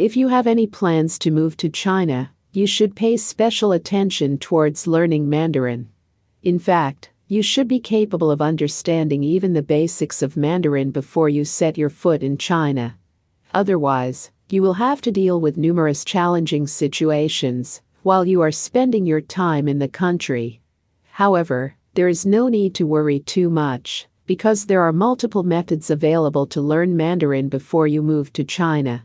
If you have any plans to move to China, you should pay special attention towards learning Mandarin. In fact, you should be capable of understanding even the basics of Mandarin before you set your foot in China. Otherwise, you will have to deal with numerous challenging situations while you are spending your time in the country. However, there is no need to worry too much, because there are multiple methods available to learn Mandarin before you move to China.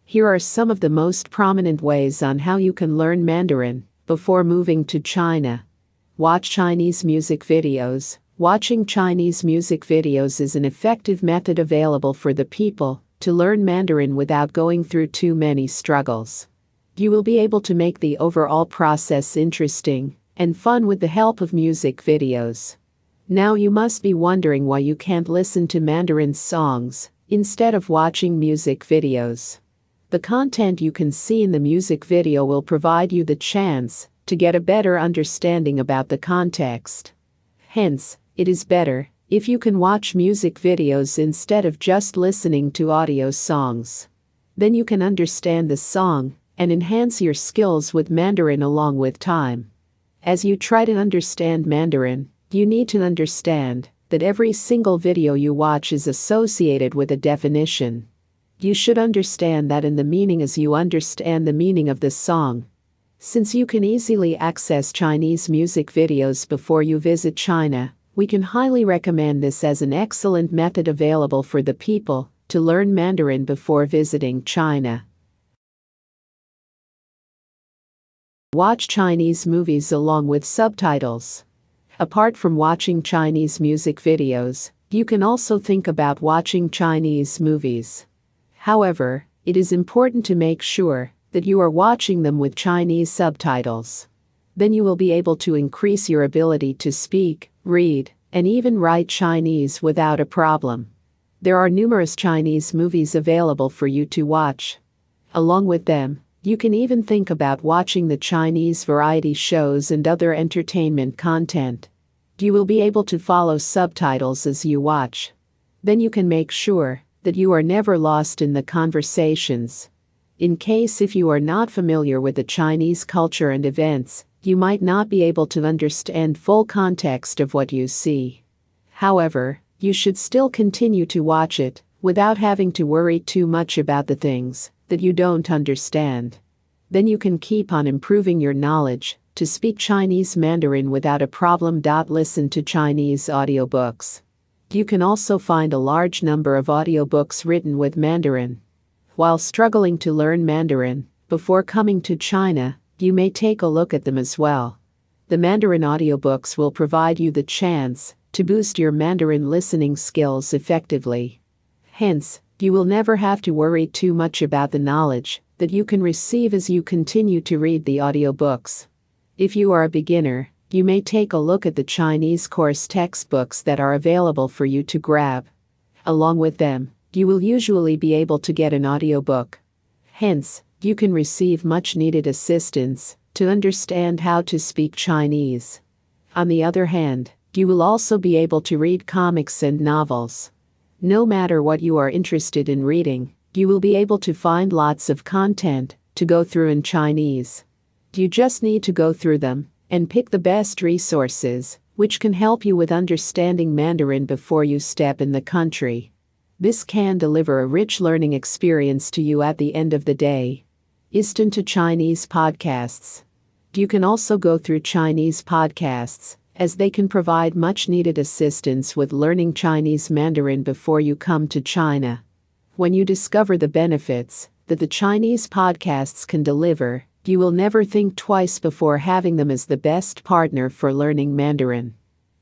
Here are some of the most prominent ways on how you can learn Mandarin before moving to China. Watch Chinese music videos. Watching Chinese music videos is an effective method available for the people to learn Mandarin without going through too many struggles. You will be able to make the overall process interesting and fun with the help of music videos. Now you must be wondering why you can't listen to Mandarin songs instead of watching music videos. The content you can see in the music video will provide you the chance to get a better understanding about the context. Hence, it is better if you can watch music videos instead of just listening to audio songs. Then you can understand the song and enhance your skills with Mandarin along with time. As you try to understand Mandarin, you need to understand that every single video you watch is associated with a definition. You should understand that in the meaning as you understand the meaning of the song. Since you can easily access Chinese music videos before you visit China, we can highly recommend this as an excellent method available for the people to learn Mandarin before visiting China. Watch Chinese movies along with subtitles. Apart from watching Chinese music videos, you can also think about watching Chinese movies. However, it is important to make sure that you are watching them with Chinese subtitles. Then you will be able to increase your ability to speak, read, and even write Chinese without a problem. There are numerous Chinese movies available for you to watch. Along with them, you can even think about watching the Chinese variety shows and other entertainment content. You will be able to follow subtitles as you watch. Then you can make sure that you are never lost in the conversations. In case if you are not familiar with the Chinese culture and events, you might not be able to understand full context of what you see. However, you should still continue to watch it without having to worry too much about the things that you don't understand. Then you can keep on improving your knowledge to speak Chinese Mandarin without a problem. Listen to Chinese audiobooks. You can also find a large number of audiobooks written with Mandarin. While struggling to learn Mandarin before coming to China, you may take a look at them as well. The Mandarin audiobooks will provide you the chance to boost your Mandarin listening skills effectively. Hence, you will never have to worry too much about the knowledge that you can receive as you continue to read the audiobooks. If you are a beginner, you may take a look at the Chinese course textbooks that are available for you to grab. Along with them, you will usually be able to get an audiobook. Hence, you can receive much needed assistance to understand how to speak Chinese. On the other hand, you will also be able to read comics and novels. No matter what you are interested in reading, you will be able to find lots of content to go through in Chinese. You just need to go through them and pick the best resources, which can help you with understanding Mandarin before you step in the country. This can deliver a rich learning experience to you at the end of the day. Listen to Chinese podcasts. You can also go through Chinese podcasts, as they can provide much needed assistance with learning Chinese Mandarin before you come to China. When you discover the benefits that the Chinese podcasts can deliver, you will never think twice before having them as the best partner for learning Mandarin.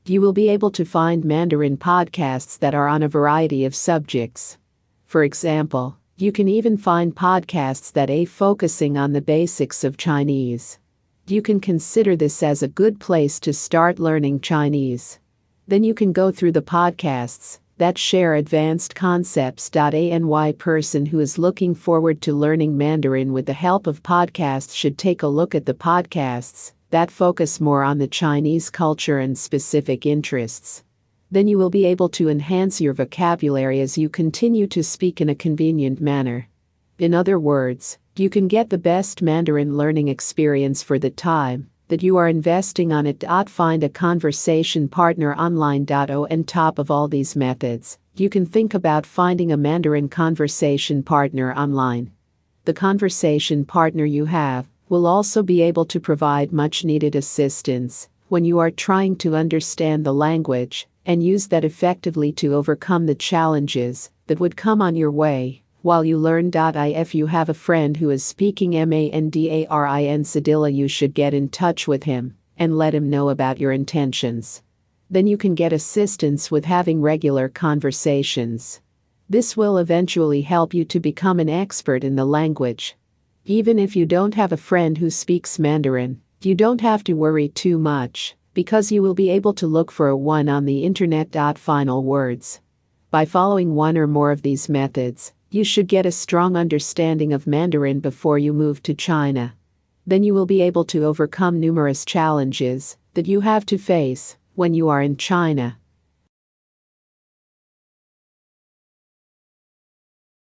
You will be able to find Mandarin podcasts that are on a variety of subjects. For example, you can even find podcasts that are focusing on the basics of Chinese. You can consider this as a good place to start learning Chinese. Then you can go through the podcasts that share advanced concepts. A person who is looking forward to learning Mandarin with the help of podcasts should take a look at the podcasts that focus more on the Chinese culture and specific interests. Then you will be able to enhance your vocabulary as you continue to speak in a convenient manner. In other words, you can get the best Mandarin learning experience for the time that you are investing on it. Find a conversation partner online. On top of all these methods, you can think about finding a Mandarin conversation partner online. The conversation partner you have will also be able to provide much needed assistance when you are trying to understand the language and use that effectively to overcome the challenges that would come on your way while you learn. If you have a friend who is speaking Mandarin Sedilla, you should get in touch with him and let him know about your intentions. Then you can get assistance with having regular conversations. This will eventually help you to become an expert in the language. Even if you don't have a friend who speaks Mandarin, you don't have to worry too much, because you will be able to look for one on the internet. Final words. By following one or more of these methods, you should get a strong understanding of Mandarin before you move to China. Then you will be able to overcome numerous challenges that you have to face when you are in China.